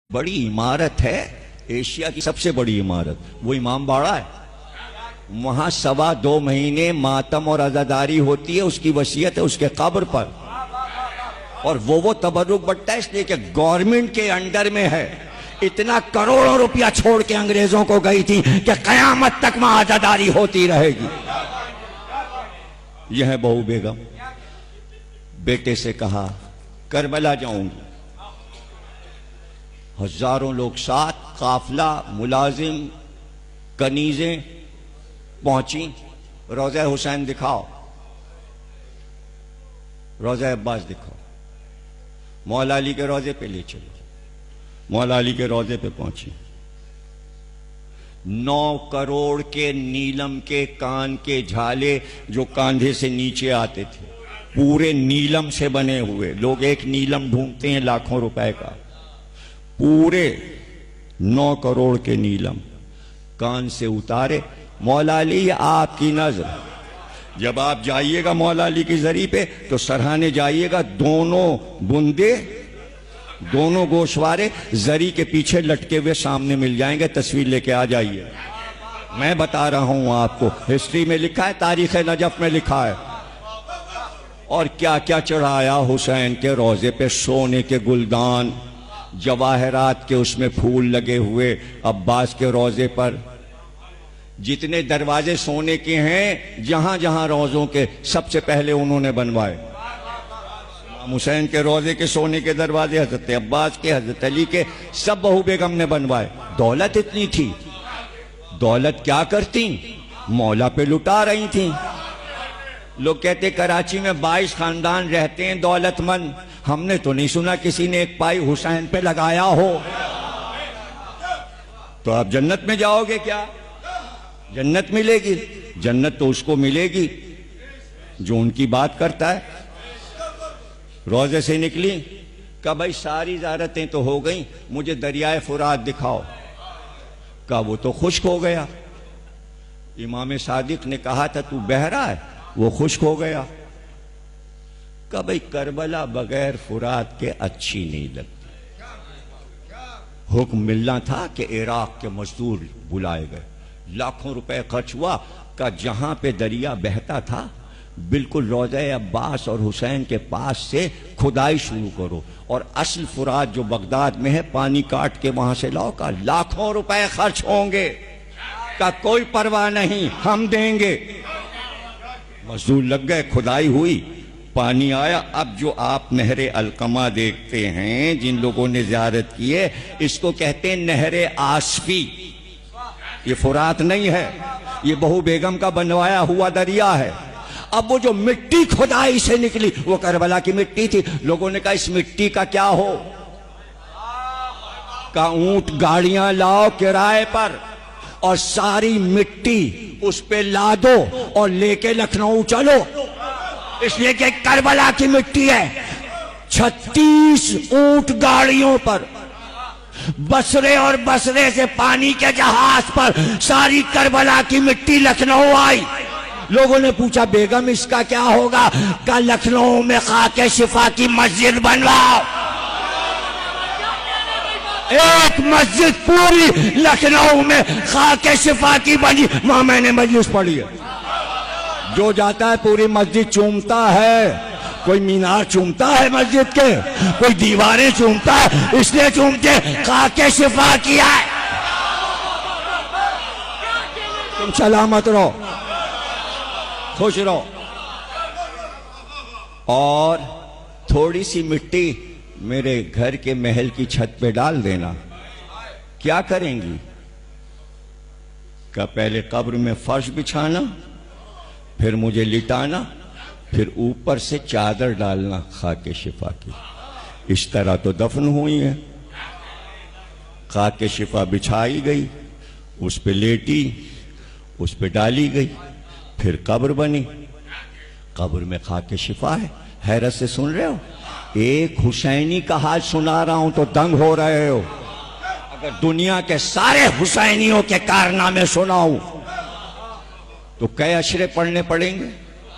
बड़ी इमारत है, एशिया की सबसे बड़ी इमारत, वो इमाम बाड़ा है। वहां 2.25 महीने मातम और अज़ादारी होती है, उसकी वसीयत है उसके कब्र पर। और वो तबर्रुक बढ़ता है इसलिए कि गवर्नमेंट के अंडर में है। इतना करोड़ों रुपया छोड़ के अंग्रेजों को गई थी कि कयामत तक वहां अज़ादारी होती रहेगी। यह है बहू बेगम। बेटे से कहा करबला जाऊंगी। हजारों लोग साथ, काफिला, मुलाजिम, कनीजें पहुंची। रोज़ा हुसैन दिखाओ, रोज़ा अब्बास दिखाओ, मौला अली के रोज़े पे ले चलो। मौला अली के रोज़े पे पहुंची। 9 करोड़ के नीलम के कान के झाले जो कांधे से नीचे आते थे, पूरे नीलम से बने हुए। लोग एक नीलम ढूंढते हैं लाखों रुपए का, पूरे 9 करोड़ के नीलम कान से उतारे। मौला अली आपकी नजर, जब आप जाइएगा मौला अली की जरी पे तो सरहाने जाइएगा, दोनों बुंदे, दोनों गोशवारे जरी के पीछे लटके हुए सामने मिल जाएंगे। तस्वीर लेके आ जाइए। मैं बता रहा हूं आपको, हिस्ट्री में लिखा है, तारीख नजफ में लिखा है। और क्या क्या चढ़ाया हुसैन के रोजे पे, सोने के गुलदान, जवाहरात के उसमें फूल लगे हुए। अब्बास के रोजे पर जितने दरवाजे सोने के हैं, जहां जहां रोजों के, सबसे पहले उन्होंने बनवाए। हुसैन के रोजे के सोने के दरवाजे, हजरत अब्बास के, हजरत अली के, सब बहू बेगम ने बनवाए। दौलत इतनी थी, दौलत क्या करती, मौला पे लुटा रही थी। लोग कहते कराची में 22 खानदान रहते हैं दौलतमंद, हमने तो नहीं सुना किसी ने एक पाई हुसैन पे लगाया हो। तो आप जन्नत में जाओगे क्या? जन्नत मिलेगी? जन्नत तो उसको मिलेगी जो उनकी बात करता है। रोजे से निकली, कहा भाई सारी ज़ियारतें तो हो गई, मुझे दरियाए फुरात दिखाओ। कहा वो तो खुश्क हो गया। इमाम सादिक ने कहा था तू बहरा है, वो खुश्क हो गया। कहा भाई करबला बगैर फुरात के अच्छी नहीं लगती। हुक्म मिलना था कि इराक के मजदूर बुलाए गए, लाखों रुपए खर्च हुआ। का जहां पे दरिया बहता था बिल्कुल रोज़ा अब्बास और हुसैन के पास से खुदाई शुरू करो, और असल फुरात जो बगदाद में है पानी काट के वहां से लाओ। का लाखों रुपए खर्च होंगे। का कोई परवाह नहीं, हम देंगे। मजदूर लग गए, खुदाई हुई, पानी आया। अब जो आप नहरे अलकमा देखते हैं, जिन लोगों ने ज़ियारत की है, इसको कहते हैं नहरे आसफी। ये फुरात नहीं है, ये बहू बेगम का बनवाया हुआ दरिया है। अब वो जो मिट्टी खुदाई से निकली वो करबला की मिट्टी थी। लोगों ने कहा इस मिट्टी का क्या हो? का ऊंट गाड़ियां लाओ किराए पर और सारी मिट्टी उस पे ला दो और लेके लखनऊ चलो, इसलिए कि करबला की मिट्टी है। 36 ऊंट गाड़ियों पर, बसरे और बसरे से पानी के जहाज पर सारी करबला की मिट्टी लखनऊ आई। लोगों ने पूछा बेगम इसका क्या होगा? का लखनऊ में खाके शिफा की मस्जिद बनवाओ। एक मस्जिद पूरी लखनऊ में खाके शिफा की बनी, वहां मैंने मजलिस पढ़ी है। जो जाता है पूरी मस्जिद चूमता है। कोई मीनार चूमता है मस्जिद के, कोई दीवारें चूमता है, इसलिए चूमते खाके शिफा किया है। तुम सलामत रहो, खुश रहो। और थोड़ी सी मिट्टी मेरे घर के महल की छत पे डाल देना। क्या करेंगी? का पहले कब्र में फर्श बिछाना, फिर मुझे लिटाना, फिर ऊपर से चादर डालना खाके शिफा की। इस तरह तो दफन हुई है। खाके शिफा बिछाई गई, उस पे लेटी, उस पे डाली गई, फिर कब्र बनी। कब्र में खाके शिफा है। हैरत से सुन रहे हो? एक हुसैनी का हाल सुना रहा हूं तो दंग हो रहे हो। अगर दुनिया के सारे हुसैनियों के कारनामे सुनाऊं तो कई अशरे पढ़ने पड़ेंगे।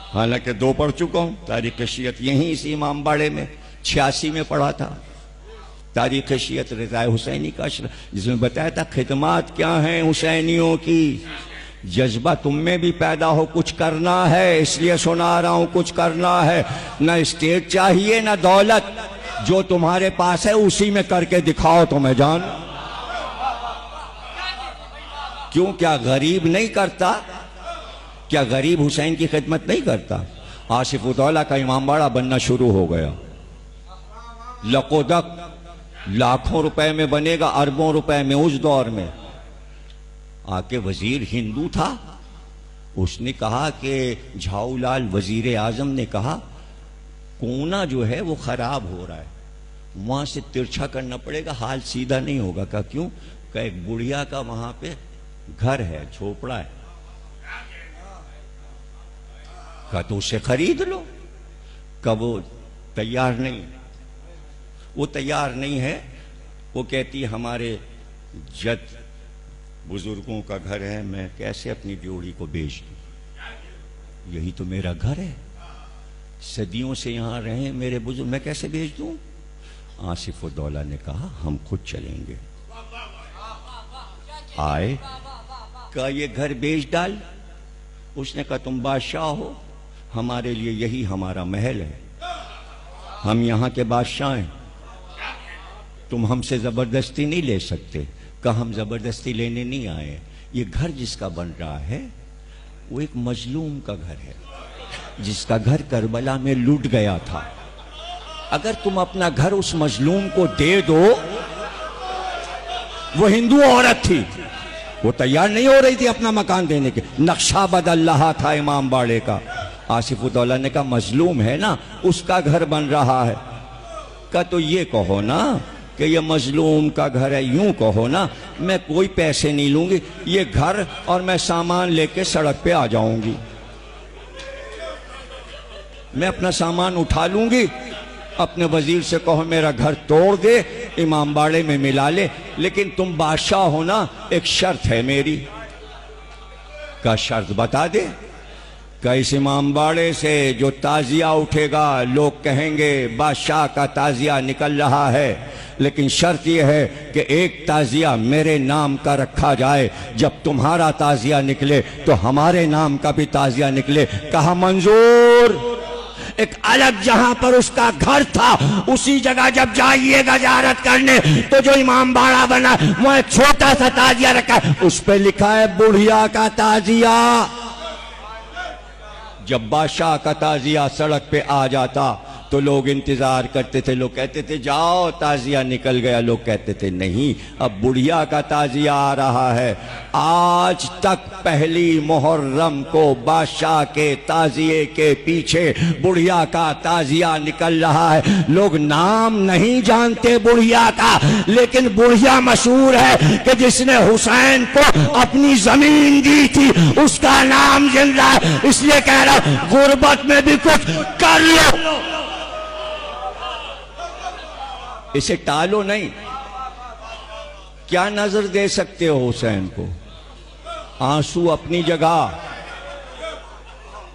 हालांकि 2 पढ़ चुका हूं। तारीख शियत यहीं इसी इमाम बाड़े में 86 में पढ़ा था। तारीख शियत रज़ा हुसैनी का अशर, जिसमें बताया था खिदमात क्या हैं हुसैनियों की। जज्बा तुम में भी पैदा हो, कुछ करना है, इसलिए सुना रहा हूं, कुछ करना है। न स्टेट चाहिए न दौलत, जो तुम्हारे पास है उसी में करके दिखाओ तो मैं जान। क्यों, क्या गरीब नहीं करता? क्या गरीब हुसैन की खिदमत नहीं करता? आसिफुद्दौला का इमामबाड़ा बनना शुरू हो गया। लकोदक लाखों रुपए में बनेगा, अरबों रुपए में। उस दौर में आके वजीर हिंदू था, उसने कहा कि झाऊलाल वजीर आजम ने कहा कोना जो है वो खराब हो रहा है, वहां से तिरछा करना पड़ेगा, हाल सीधा नहीं होगा। का क्यों? का एक बुढ़िया का वहां पे घर है, झोपड़ा है। का तो उसे खरीद लो। कब वो तैयार नहीं, वो तैयार नहीं है। वो कहती है हमारे जद बुजुर्गों का घर है, मैं कैसे अपनी ड्योढ़ी को बेच दूं? यही तो मेरा घर है, सदियों से यहां रहे मेरे बुजुर्ग, मैं कैसे बेच दूं? आसिफुद्दौला ने कहा हम खुद चलेंगे। आए, का ये घर बेच डाल। उसने कहा तुम बादशाह हो, हमारे लिए यही हमारा महल है, हम यहां के बादशाह हैं, तुम हमसे जबरदस्ती नहीं ले सकते। का हम जबरदस्ती लेने नहीं आए, ये घर जिसका बन रहा है वो एक मजलूम का घर है, जिसका घर करबला में लूट गया था। अगर तुम अपना घर उस मजलूम को दे दो, वो हिंदू औरत थी, वो तैयार नहीं हो रही थी अपना मकान देने के, नक्शा बदल रहा था इमामबाड़े का। आसिफुद्दौला ने कहा मजलूम है ना, उसका घर बन रहा है। का तो ये कहो ना कि ये मजलूम का घर है, यूं कहो ना, मैं कोई पैसे नहीं लूंगी, ये घर और मैं सामान लेके सड़क पे आ जाऊंगी, मैं अपना सामान उठा लूंगी, अपने वजीर से कहो मेरा घर तोड़ दे, इमामबाड़े में मिला ले, लेकिन तुम बादशाह हो ना, एक शर्त है मेरी। का शर्त बता दे। का इस इमामबाड़े से जो ताजिया उठेगा, लोग कहेंगे बादशाह का ताजिया निकल रहा है, लेकिन शर्त यह है कि एक ताजिया मेरे नाम का रखा जाए, जब तुम्हारा ताजिया निकले तो हमारे नाम का भी ताजिया निकले। कहा मंजूर। एक अलग जहां पर उसका घर था, उसी जगह जब जाइएगा ज़ियारत करने, तो जो इमामबाड़ा बना वहां एक छोटा सा ताजिया रखा है, उस पर लिखा है बुढ़िया का ताजिया। जब बादशाह का ताजिया सड़क पे आ जाता तो लोग इंतजार करते थे, लोग कहते थे जाओ ताजिया निकल गया, लोग कहते थे नहीं, अब बुढ़िया का ताजिया आ रहा है। आज तक पहली मुहर्रम को बादशाह के ताजिए के पीछे बुढ़िया का ताजिया निकल रहा है। लोग नाम नहीं जानते बुढ़िया का, लेकिन बुढ़िया मशहूर है कि जिसने हुसैन को अपनी जमीन दी थी, उसका नाम जिंदा है। इसलिए कह रहा हूं गुर्बत में भी कुछ कर लो, इसे टालो नहीं। क्या नजर दे सकते हो हुसैन को? आंसू अपनी जगह,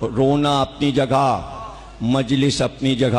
रोना अपनी जगह, मजलिस अपनी जगह।